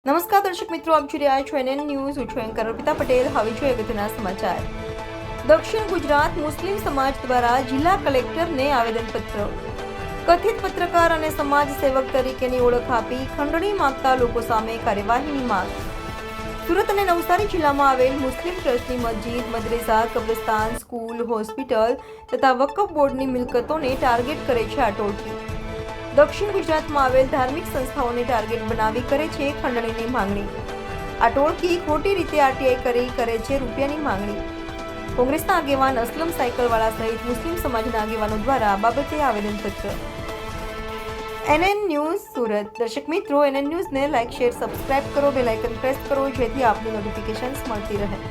નમસ્કાર દર્શક મિત્રો, આપ જોઈ રહ્યા છો NN ન્યૂઝ. હું છું એન્કર અર્પિતા પટેલ. હવે જોઈએ અગત્યના સમાચાર. દક્ષિણ ગુજરાત મુસ્લિમ સમાજ દ્વારા જિલ્લા કલેક્ટરને આવેદનપત્ર. કથિત પત્રકાર અને સમાજ સેવક તરીકેની ઓળખ આપી ખંડણી માંગતા લોકો સામે કાર્યવાહીની માંગ. સુરત અને નવસારી જિલ્લામાં આવેલ મુસ્લિમ ટ્રસ્ટની મસ્જિદ, મદરેસા, કબ્રસ્તાન, સ્કૂલ, હોસ્પિટલ તથા વકફ બોર્ડની મિલકતોને ટાર્ગેટ કરે છે આ ટોળકી. દક્ષિણ ગુજરાતમાં આવેલ ધાર્મિક સંસ્થાઓને ટાર્ગેટ બનાવી કરે છે ખંડણીની માંગણી. આ ટોળકી ખોટી રીતે આરટીઆઈ કરી કરે છે રૂપિયાની માંગણી. કોંગ્રેસના આગેવાન અસલમ સાયકલવાળા સહિત મુસ્લિમ સમાજના આગેવાનો દ્વારા આ બાબતે આવેદનપત્ર. NN news Surat. દર્શક મિત્રો, NN ન્યૂઝને લાઇક, શેર, સબસ્ક્રાઇબ કરો, બેલ આઇકન પ્રેસ કરો જેથી આપની નોટિફિકેશન્સ મળતી રહે.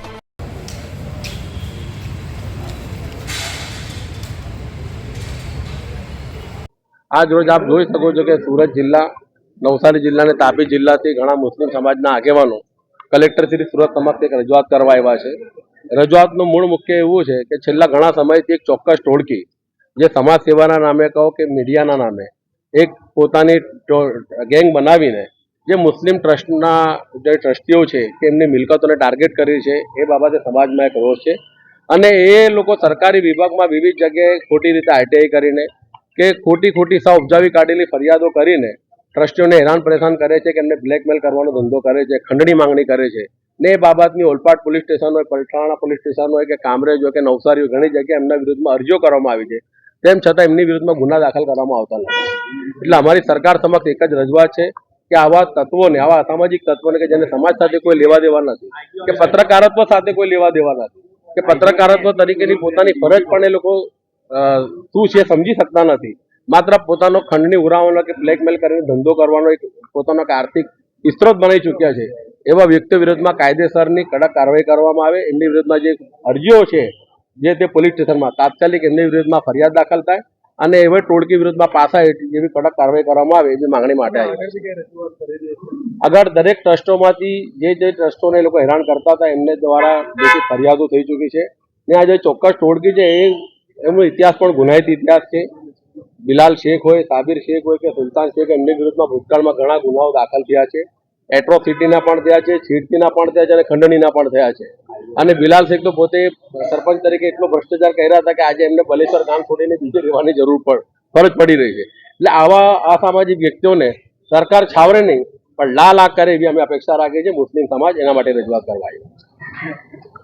આજ રોજ આપ જોઈ શકો છો કે સુરત જિલ્લા, નવસારી જિલ્લા અને તાપી જિલ્લાથી ઘણા મુસ્લિમ સમાજના આગેવાનો કલેક્ટર શ્રી સુરત સમક્ષ એક રજૂઆત કરવા આવ્યા છે. રજૂઆતનું મૂળ મુખ્ય એવું છે કે છેલ્લા ઘણા સમયથી એક ચોક્કસ ટોળકી જે સમાજ સેવાના નામે કહો કે મીડિયાના નામે એક પોતાની ગેંગ બનાવીને જે મુસ્લિમ ટ્રસ્ટના જે ટ્રસ્ટીઓ છે કે એમની મિલકતોને ટાર્ગેટ કરી છે એ બાબતે સમાજમાં એક રોષ છે. અને એ લોકો સરકારી વિભાગમાં વિવિધ જગ્યાએ ખોટી રીતે આરટીઆઈ કરીને કે ખોટી સાવ ઉપજાવી કાઢેલી ફરિયાદો કરીને ટ્રસ્ટીઓને હેરાન પરેશાન કરે છે કે એમને બ્લેકમેલ કરવાનો ધંધો કરે છે, ખંડણી માંગણી કરે છે. ને એ બાબતની ઓલપાડ પોલીસ સ્ટેશન હોય, પલસાણા પોલીસ સ્ટેશન હોય કે કામરેજ હોય કે નવસારી હોય, ઘણી જગ્યાએ એમના વિરુદ્ધમાં અરજીઓ કરવામાં આવી છે. તેમ છતાં એમની વિરુદ્ધમાં ગુના દાખલ કરવામાં આવતા નથી. એટલે અમારી સરકાર સમક્ષ એક જ રજૂઆત છે કે આવા તત્વોને, આવા અસામાજિક તત્વોને કે જેને સમાજ સાથે કોઈ લેવા દેવા નથી, કે પત્રકારત્વ સાથે કોઈ લેવા દેવા નથી, કે પત્રકારત્વ તરીકેની પોતાની ફરજ પણ એ લોકો શું છે સમજી શકતા નથી. માત્ર પોતાનો ખંડની ઉરાવવાનો કે બ્લેકમેલ કરીને ધંધો કરવાનો એક પોતાનો આર્થિક સ્ત્રોત બનાવી ચૂક્યા છે. એવા વ્યક્તિઓ વિરુદ્ધમાં કાયદેસરની કડક કાર્યવાહી કરવામાં આવે. એમની વિરુદ્ધમાં જે અરજીઓ છે જે તે પોલીસ સ્ટેશનમાં તાત્કાલિક એમની વિરુદ્ધમાં ફરિયાદ દાખલ થાય અને એવા ટોળકી વિરુદ્ધમાં પાછા એવી કડક કાર્યવાહી કરવામાં આવે એવી માંગણી માટે આવી. આગળ દરેક ટ્રસ્ટોમાંથી જે ટ્રસ્ટોને લોકો હેરાન કરતા હતા એમને દ્વારા જે ફરિયાદો થઈ ચૂકી છે. ને આ જે ચોક્કસ ટોળકી છે એમનો ઇતિહાસ પણ ગુનાહિત ઇતિહાસ છે. બિલાલ શેખ હોય, સાબિર શેખ હોય કે સુલતાન શેખ, એમની વિરુદ્ધમાં ભૂતકાળમાં ઘણા ગુનાઓ દાખલ થયા છે. એટ્રોસિટીના પણ થયા છે, છેડતીના પણ થયા છે અને ખંડણીના પણ થયા છે. અને બિલાલ શેખ તો પોતે સરપંચ તરીકે એટલો ભ્રષ્ટાચાર કર્યા હતા કે આજે એમને બલેશ્વર ગામ છોડીને બીજે રહેવાની ફરજ પડી રહી છે. એટલે આવા અસામાજિક વ્યક્તિઓને સરકાર છાવરે નહીં પણ લાખ કરે એવી અમે અપેક્ષા રાખીએ છીએ. મુસ્લિમ સમાજ એના માટે રજૂઆત કરવા આવ્યો.